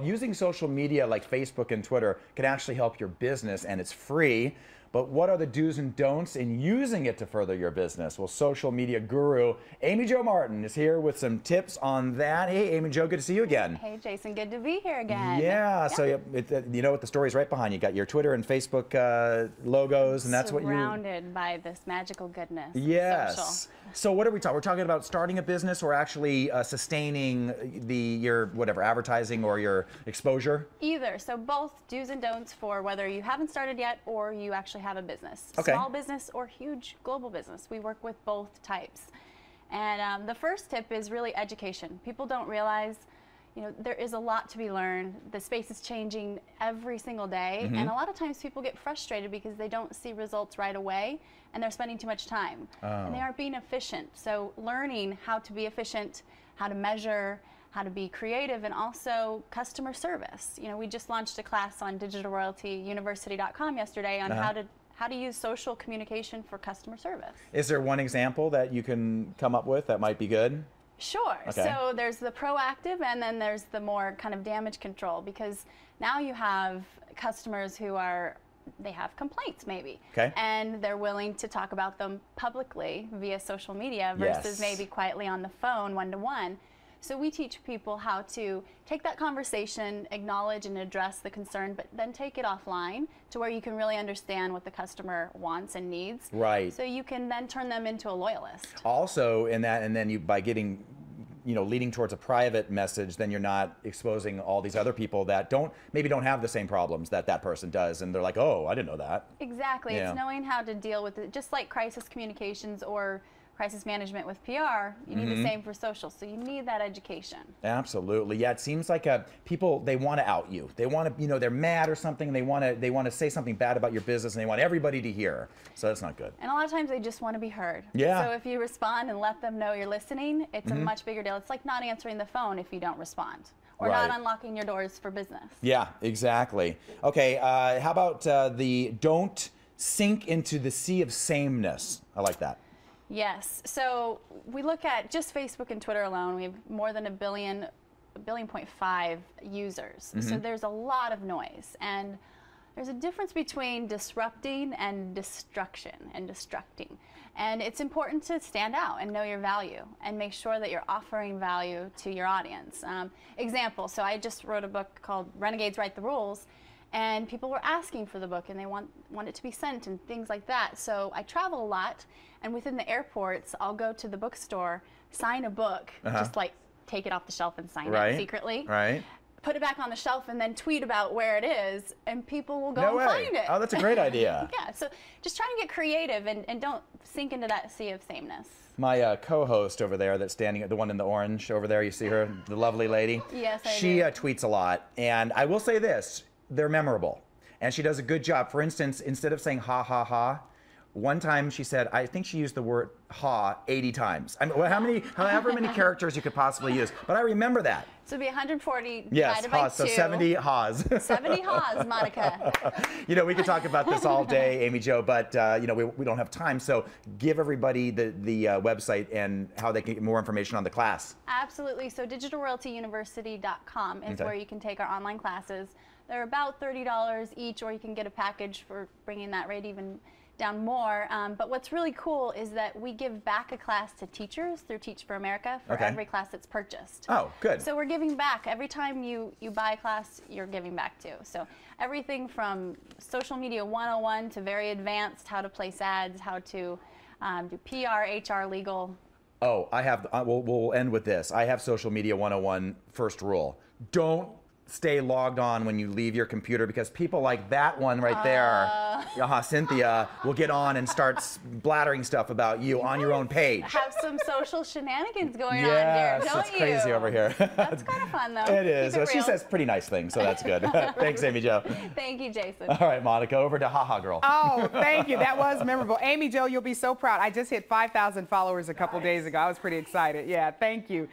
Using social media like Facebook and Twitter can actually help your business, and it's free. But what are the do's and don'ts in using it to further your business? Well, social media guru Amy Jo Martin is here with some tips on that. Hey, Amy Jo, good to see you again. Hey, Jason, good to be here again. Yeah, so you know what the story's right behind you. You got your Twitter and Facebook logos, and that's what you... Surrounded by this magical goodness. Yes. Social. So what are we talking? We're talking about starting a business or actually sustaining your whatever advertising or your exposure? Either. So both do's and don'ts for whether you haven't started yet or you actually have a business. Okay. Small business or huge global business. We work with both types. And the first tip is really education. People don't realize, you know, there is a lot to be learned. The space is changing every single day. Mm-hmm. And a lot of times people get frustrated because they don't see results right away and they're spending too much time. And they aren't being efficient. So learning how to be efficient, how to measure, how to be creative, and also customer service. You know, we just launched a class on digitalroyaltyuniversity.com yesterday on how to use social communication for customer service. Is there one example that you can come up with that might be good? Sure. Okay. So there's the proactive, and then there's the more kind of damage control, because now you have customers who they have complaints maybe. Okay. And they're willing to talk about them publicly via social media versus maybe quietly on the phone one-to-one. So we teach people how to take that conversation, acknowledge and address the concern, but then take it offline to where you can really understand what the customer wants and needs. Right. So you can then turn them into a loyalist. Also in that, and then you, by getting, you know, leading towards a private message, then you're not exposing all these other people that maybe don't have the same problems that that person does, and they're like, oh, I didn't know that. Exactly. Yeah. It's knowing how to deal with it, just like crisis communications or crisis management with PR, you need the same for social, so you need that education. Absolutely. Yeah, it seems like people, they want to out you. They want to, you know, they're mad or something, and they want to say something bad about your business, and they want everybody to hear. So that's not good. And a lot of times they just want to be heard. Yeah. So if you respond and let them know you're listening, it's a much bigger deal. It's like not answering the phone if you don't respond, or not unlocking your doors for business. Yeah, exactly. Okay, how about the don't sink into the sea of sameness? I like that. Yes. So we look at just Facebook and Twitter alone. We have more than 1.5 billion users. So there's a lot of noise. And there's a difference between disrupting and destruction and destructing. And it's important to stand out and know your value and make sure that you're offering value to your audience. Example, so I just wrote a book called Renegades Write the Rules. And people were asking for the book, and they want it to be sent and things like that. So I travel a lot, and within the airports, I'll go to the bookstore, sign a book, just like take it off the shelf and sign it secretly. Right. Put it back on the shelf and then tweet about where it is, and people will go and find it. Oh, that's a great idea. Yeah, so just try and get creative and don't sink into that sea of sameness. My co-host over there that's standing, the one in the orange over there, you see her, the lovely lady? Yes, I She do. tweets a lot, and I will say this, they're memorable. And she does a good job. For instance, instead of saying ha, ha, ha, one time she said, I think she used the word ha 80 times. I mean, however many characters you could possibly use. But I remember that. So it'd be 140 yes, divided by 2. So 70 ha's. 70 ha's, Monica. You know, we could talk about this all day, Amy Jo, but you know, we don't have time. So give everybody the website and how they can get more information on the class. Absolutely. So digitalroyaltyuniversity.com is where you can take our online classes. They're about $30 each, or you can get a package for bringing that rate even down more. But what's really cool is that we give back a class to teachers through Teach for America for every class that's purchased. Oh, good. So we're giving back. Every time you buy a class, you're giving back too. So everything from social media 101 to very advanced, how to place ads, how to do PR, HR, legal. Oh, I have, we'll end with this. I have social media 101 first rule. Don't stay logged on when you leave your computer, because people like that one right there, Cynthia, will get on and start blathering stuff about you on your own page. Have some social shenanigans going on yes, here, don't it's crazy over here. That's kind of fun, though. It is. Keep it Well, she real. says pretty nice things, so that's good. Thanks, Amy Jo. Thank you, Jason. All right, Monica, over to Haha Girl. Oh, thank you. That was memorable. Amy Jo, you'll be so proud. I just hit 5,000 followers a couple days ago. I was pretty excited. Yeah, thank you.